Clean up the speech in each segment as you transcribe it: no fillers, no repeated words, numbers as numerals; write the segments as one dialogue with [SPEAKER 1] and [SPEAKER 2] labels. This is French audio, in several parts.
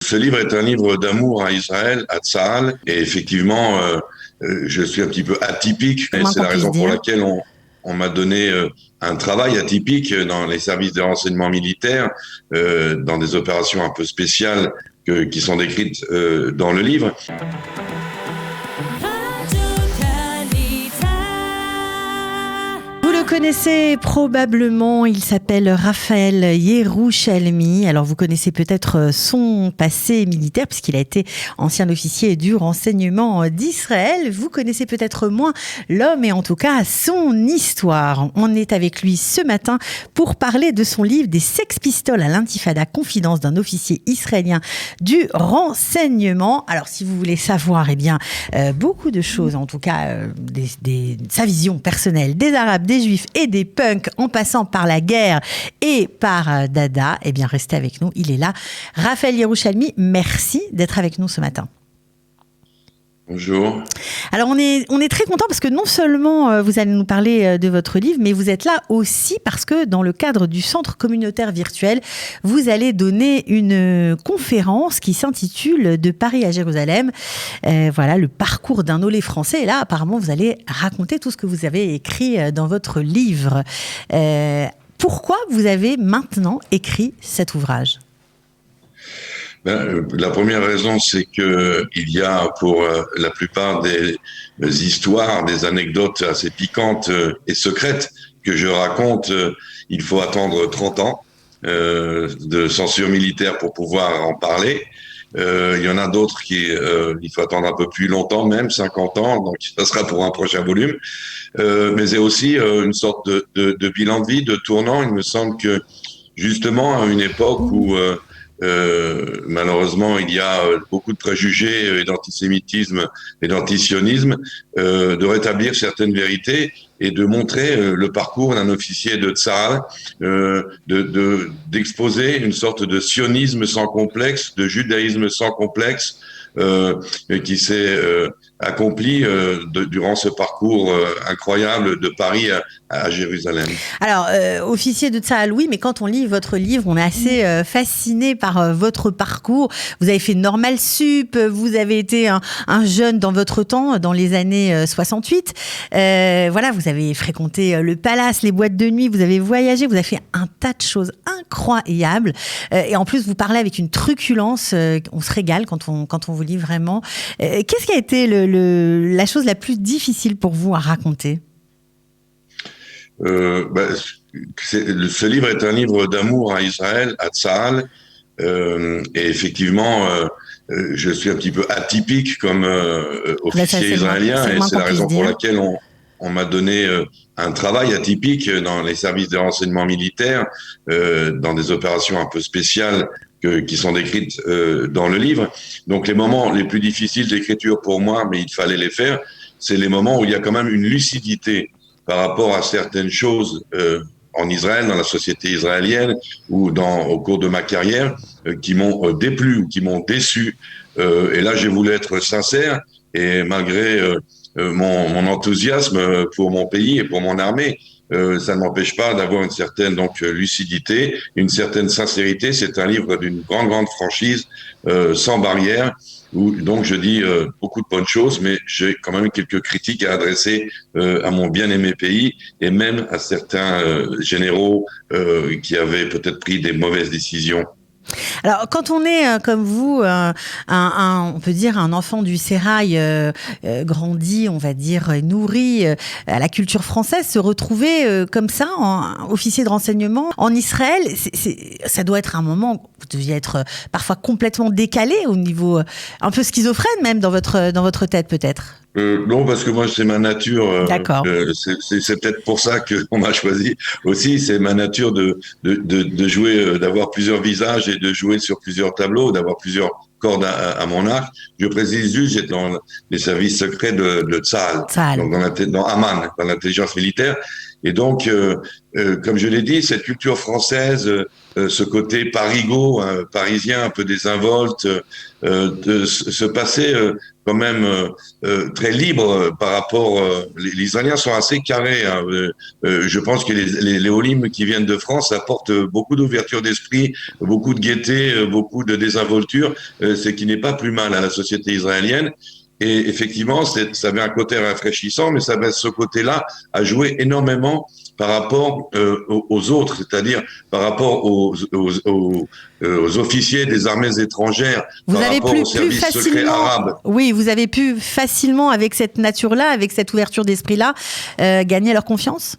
[SPEAKER 1] Ce livre est un livre d'amour à Israël, à Tsahal, et effectivement, je suis un petit peu atypique,
[SPEAKER 2] C'est
[SPEAKER 1] et
[SPEAKER 2] moins
[SPEAKER 1] c'est
[SPEAKER 2] qu'on
[SPEAKER 1] la
[SPEAKER 2] puisse
[SPEAKER 1] raison pour
[SPEAKER 2] dire.
[SPEAKER 1] laquelle on m'a donné un travail atypique dans les services de renseignement militaire, dans des opérations un peu spéciales qui sont décrites dans le livre.
[SPEAKER 2] Vous le connaissez probablement, il s'appelle Raphaël Yerushalmi. Alors vous connaissez peut-être son passé militaire puisqu'il a été ancien officier du renseignement d'Israël. Vous connaissez peut-être moins l'homme et en tout cas son histoire. On est avec lui ce matin pour parler de son livre Des Sex Pistols à l'intifada, confidence d'un officier israélien du renseignement. Alors si vous voulez savoir beaucoup de choses, en tout cas sa vision personnelle des Arabes, des Juifs et des punks en passant par la guerre et par Dada, restez avec nous, il est là. Raphaël Yerushalmi, merci d'être avec nous ce matin.
[SPEAKER 1] Bonjour.
[SPEAKER 2] Alors on est très content parce que non seulement vous allez nous parler de votre livre, mais vous êtes là aussi parce que dans le cadre du centre communautaire virtuel, vous allez donner une conférence qui s'intitule De Paris à Jérusalem. Voilà le parcours d'un olé français. Et là, apparemment, vous allez raconter tout ce que vous avez écrit dans votre livre. Pourquoi vous avez maintenant écrit cet ouvrage ?
[SPEAKER 1] La première raison, c'est que il y a pour la plupart des histoires, des anecdotes assez piquantes et secrètes que je raconte, il faut attendre 30 ans de censure militaire pour pouvoir en parler. Il y en a d'autres il faut attendre un peu plus longtemps, même 50 ans, donc ça sera pour un prochain volume. Mais c'est aussi une sorte de bilan de vie, de tournant. Il me semble que justement à une époque où malheureusement, il y a beaucoup de préjugés et d'antisémitisme et d'antisionisme, de rétablir certaines vérités et de montrer le parcours d'un officier de Tsahal, d'exposer une sorte de sionisme sans complexe, de judaïsme sans complexe, qui s'est accompli durant ce parcours incroyable de Paris à Jérusalem.
[SPEAKER 2] Alors, officier de Tsahal, oui, mais quand on lit votre livre, on est assez fasciné par votre parcours. Vous avez fait Normal Sup, vous avez été un jeune dans votre temps, dans les années 68. Voilà, vous avez fréquenté le palace, les boîtes de nuit, vous avez voyagé, vous avez fait un tas de choses incroyables. Et en plus, vous parlez avec une truculence, on se régale quand on vous lit vraiment. Qu'est-ce qui a été la chose la plus difficile pour vous à raconter ?
[SPEAKER 1] Ce livre est un livre d'amour à Israël, à Tsahal, et effectivement, je suis un petit peu atypique comme officier israélien, et c'est la raison pour laquelle on m'a donné un travail atypique dans les services de renseignement militaire, dans des opérations un peu spéciales qui sont décrites dans le livre. Donc les moments les plus difficiles d'écriture pour moi, mais il fallait les faire, c'est les moments où il y a quand même une lucidité par rapport à certaines choses en Israël, dans la société israélienne, ou au cours de ma carrière, qui m'ont déplu, qui m'ont déçu. Et là, j'ai voulu être sincère, et malgré mon enthousiasme pour mon pays et pour mon armée, ça ne m'empêche pas d'avoir une certaine lucidité, une certaine sincérité. C'est un livre d'une grande franchise, sans barrière, où donc je dis beaucoup de bonnes choses, mais j'ai quand même quelques critiques à adresser à mon bien-aimé pays et même à certains généraux qui avaient peut-être pris des mauvaises décisions.
[SPEAKER 2] Alors, quand on est comme vous, on peut dire un enfant du sérail, grandi, on va dire, nourri à la culture française, se retrouver comme ça, officier de renseignement en Israël, ça doit être un moment, vous deviez être parfois complètement décalé au niveau, un peu schizophrène même dans votre tête peut-être.
[SPEAKER 1] Non, parce que moi, c'est ma nature.
[SPEAKER 2] D'accord.
[SPEAKER 1] C'est peut-être pour ça qu'on m'a choisi aussi. C'est ma nature de jouer, d'avoir plusieurs visages et de jouer sur plusieurs tableaux, d'avoir plusieurs cordes à mon arc. Je précise juste, j'étais dans les services secrets de Tsahal,
[SPEAKER 2] Tsahal.
[SPEAKER 1] donc dans Amman, dans l'intelligence militaire. Et donc, comme je l'ai dit, cette culture française, ce côté parigot, parisien, un peu désinvolte, de se passer quand même très libre par rapport. Les Israéliens sont assez carrés. Hein. Je pense que les Olim qui viennent de France apportent beaucoup d'ouverture d'esprit, beaucoup de gaieté, beaucoup de désinvolture, ce qui n'est pas plus mal à la société israélienne. Et effectivement, ça avait un côté rafraîchissant, mais ça avait ce côté-là à jouer énormément par rapport aux autres, c'est-à-dire par rapport aux officiers des armées étrangères, par rapport aux services secrets arabes.
[SPEAKER 2] Oui, vous avez pu facilement, avec cette nature-là, avec cette ouverture d'esprit-là, gagner leur confiance?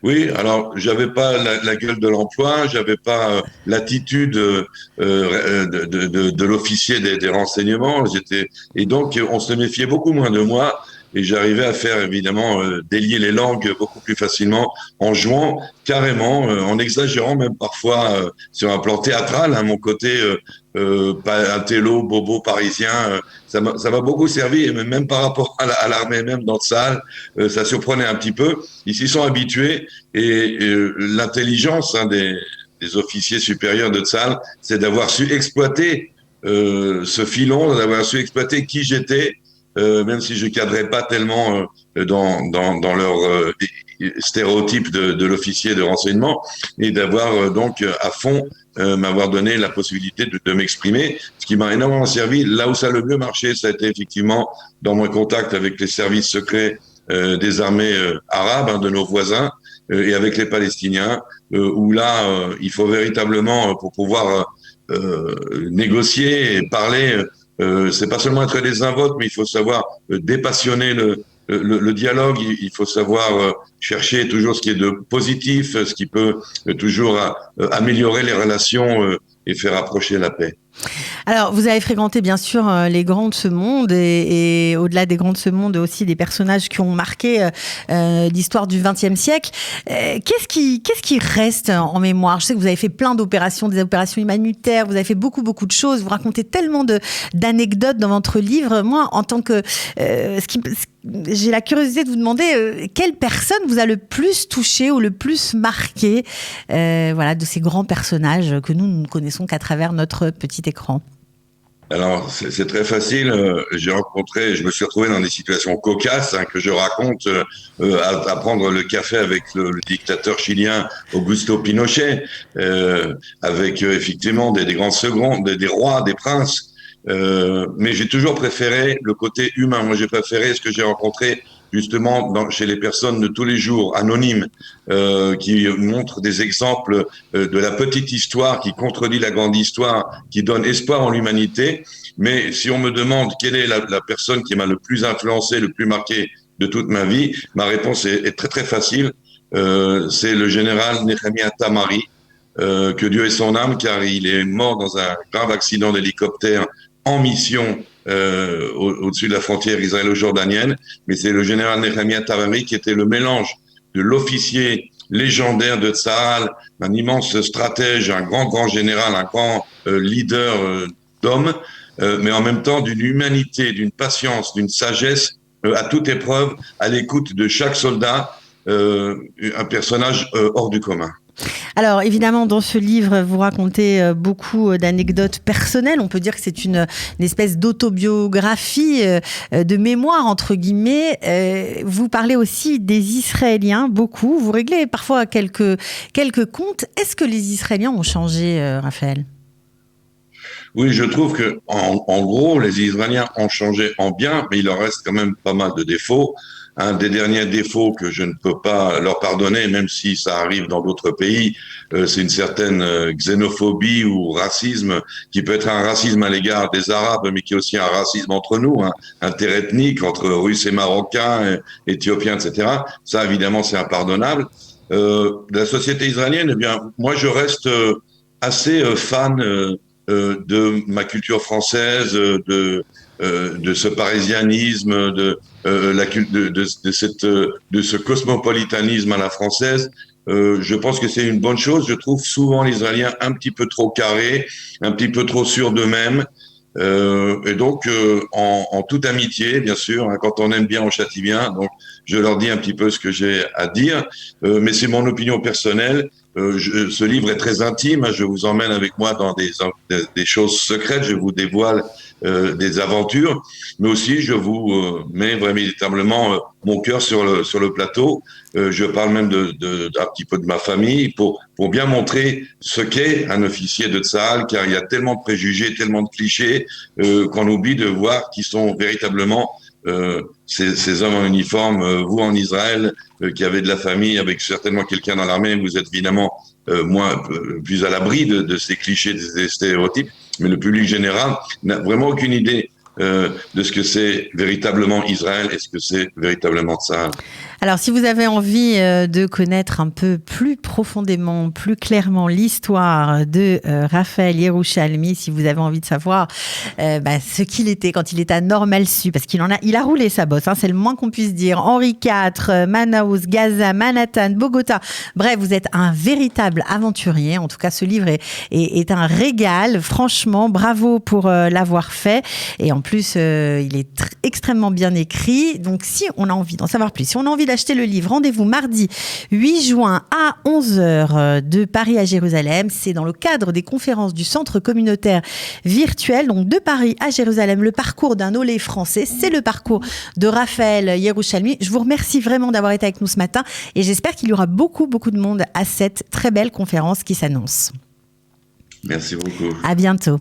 [SPEAKER 1] Oui, alors j'avais pas la gueule de l'emploi, j'avais pas l'attitude de l'officier des renseignements. Et donc on se méfiait beaucoup moins de moi et j'arrivais à faire évidemment délier les langues beaucoup plus facilement en jouant carrément, en exagérant même parfois sur un plan théâtral, hein, mon côté pas intello, bobo parisien. Ça m'a beaucoup servi, et même par rapport à l'armée, même dans Tsahal, ça surprenait un petit peu. Ils s'y sont habitués et l'intelligence des officiers supérieurs de Tsahal, c'est d'avoir su exploiter ce filon, d'avoir su exploiter qui j'étais, même si je cadrais pas tellement dans leur stéréotype de l'officier de renseignement, et d'avoir donc à fond m'avoir donné la possibilité de m'exprimer, ce qui m'a énormément servi. Là où ça a le mieux marché, ça a été effectivement dans mon contact avec les services secrets des armées arabes, hein, de nos voisins, et avec les Palestiniens, où là, il faut véritablement, pour pouvoir négocier et parler, c'est pas seulement être désinvolte, mais il faut savoir dépassionner le dialogue. Il faut savoir chercher toujours ce qui est de positif, ce qui peut toujours améliorer les relations et faire approcher la paix.
[SPEAKER 2] Alors, vous avez fréquenté bien sûr les grands de ce monde et au-delà des grands de ce monde aussi des personnages qui ont marqué l'histoire du XXe siècle. Qu'est-ce qui reste en mémoire? Je sais que vous avez fait plein d'opérations, des opérations humanitaires, vous avez fait beaucoup de choses, vous racontez tellement d'anecdotes dans votre livre. Moi, en tant que... j'ai la curiosité de vous demander quelle personne vous a le plus touché ou le plus marqué voilà, de ces grands personnages que nous ne connaissons qu'à travers notre petit écran.
[SPEAKER 1] Alors, c'est très facile. Je me suis retrouvé dans des situations cocasses, hein, que je raconte à prendre le café avec le dictateur chilien Augusto Pinochet, avec effectivement des grands seconds, des rois, des princes. Mais j'ai toujours préféré le côté humain. Moi, j'ai préféré ce que j'ai rencontré justement chez les personnes de tous les jours, anonymes, qui montrent des exemples de la petite histoire qui contredit la grande histoire, qui donne espoir en l'humanité. Mais si on me demande quelle est la personne qui m'a le plus influencé, le plus marqué de toute ma vie, ma réponse est très très facile. C'est le général Nehemiah Tamari, que Dieu ait son âme, car il est mort dans un grave accident d'hélicoptère en mission au-dessus de la frontière israélo-jordanienne. Mais c'est le général Nehemiah Tamari qui était le mélange de l'officier légendaire de Tsahal, un immense stratège, un grand général, un grand leader d'hommes, mais en même temps d'une humanité, d'une patience, d'une sagesse à toute épreuve, à l'écoute de chaque soldat, un personnage hors du commun.
[SPEAKER 2] Alors évidemment, dans ce livre, vous racontez beaucoup d'anecdotes personnelles. On peut dire que c'est une espèce d'autobiographie, de mémoire entre guillemets. Vous parlez aussi des Israéliens, beaucoup. Vous réglez parfois quelques comptes. Est-ce que les Israéliens ont changé, Raphaël ?
[SPEAKER 1] Oui, je trouve que en gros, les Israéliens ont changé en bien, mais il leur reste quand même pas mal de défauts. Un des derniers défauts que je ne peux pas leur pardonner, même si ça arrive dans d'autres pays, c'est une certaine xénophobie ou racisme, qui peut être un racisme à l'égard des Arabes, mais qui est aussi un racisme entre nous, hein, interethnique, entre Russes et Marocains, Éthiopiens, etc. Ça, évidemment, c'est impardonnable. La société israélienne, eh bien, moi, je reste assez fan de ma culture française, de ce parisianisme, de ce cosmopolitanisme à la française. Je pense que c'est une bonne chose. Je trouve souvent les Israéliens un petit peu trop carrés, un petit peu trop sûrs d'eux-mêmes. Et donc, en toute amitié, bien sûr, hein, quand on aime bien, on châtie bien. Donc, je leur dis un petit peu ce que j'ai à dire, mais c'est mon opinion personnelle. Ce livre est très intime. Hein, je vous emmène avec moi dans des choses secrètes. Je vous dévoile des aventures, mais aussi je vous mets véritablement mon cœur sur le plateau. Je parle même d'un petit peu de ma famille pour bien montrer ce qu'est un officier de Tsahal, car il y a tellement de préjugés, tellement de clichés qu'on oublie de voir qui sont véritablement ces hommes en uniforme. Vous en Israël, qui avez de la famille, avec certainement quelqu'un dans l'armée, vous êtes évidemment plus à l'abri de ces clichés, de ces stéréotypes, mais le public général n'a vraiment aucune idée de ce que c'est véritablement Israël et ce que c'est véritablement Tsahal.
[SPEAKER 2] Alors, si vous avez envie de connaître un peu plus profondément, plus clairement l'histoire de Raphaël Yerushalmi, si vous avez envie de savoir ce qu'il était quand il était à Normal-Su, parce il a roulé sa bosse, hein, c'est le moins qu'on puisse dire. Henri IV, Manaus, Gaza, Manhattan, Bogota. Bref, vous êtes un véritable aventurier. En tout cas, ce livre est un régal. Franchement, bravo pour l'avoir fait. Et en plus, il est extrêmement bien écrit. Donc, si on a envie d'en savoir plus, si on a envie d'acheter le livre, rendez-vous mardi 8 juin à 11h de Paris à Jérusalem. C'est dans le cadre des conférences du Centre communautaire virtuel. Donc, de Paris à Jérusalem, le parcours d'un olé français. C'est le parcours de Raphaël Yerushalmi. Je vous remercie vraiment d'avoir été avec nous ce matin et j'espère qu'il y aura beaucoup de monde à cette très belle conférence qui s'annonce.
[SPEAKER 1] Merci beaucoup.
[SPEAKER 2] À bientôt.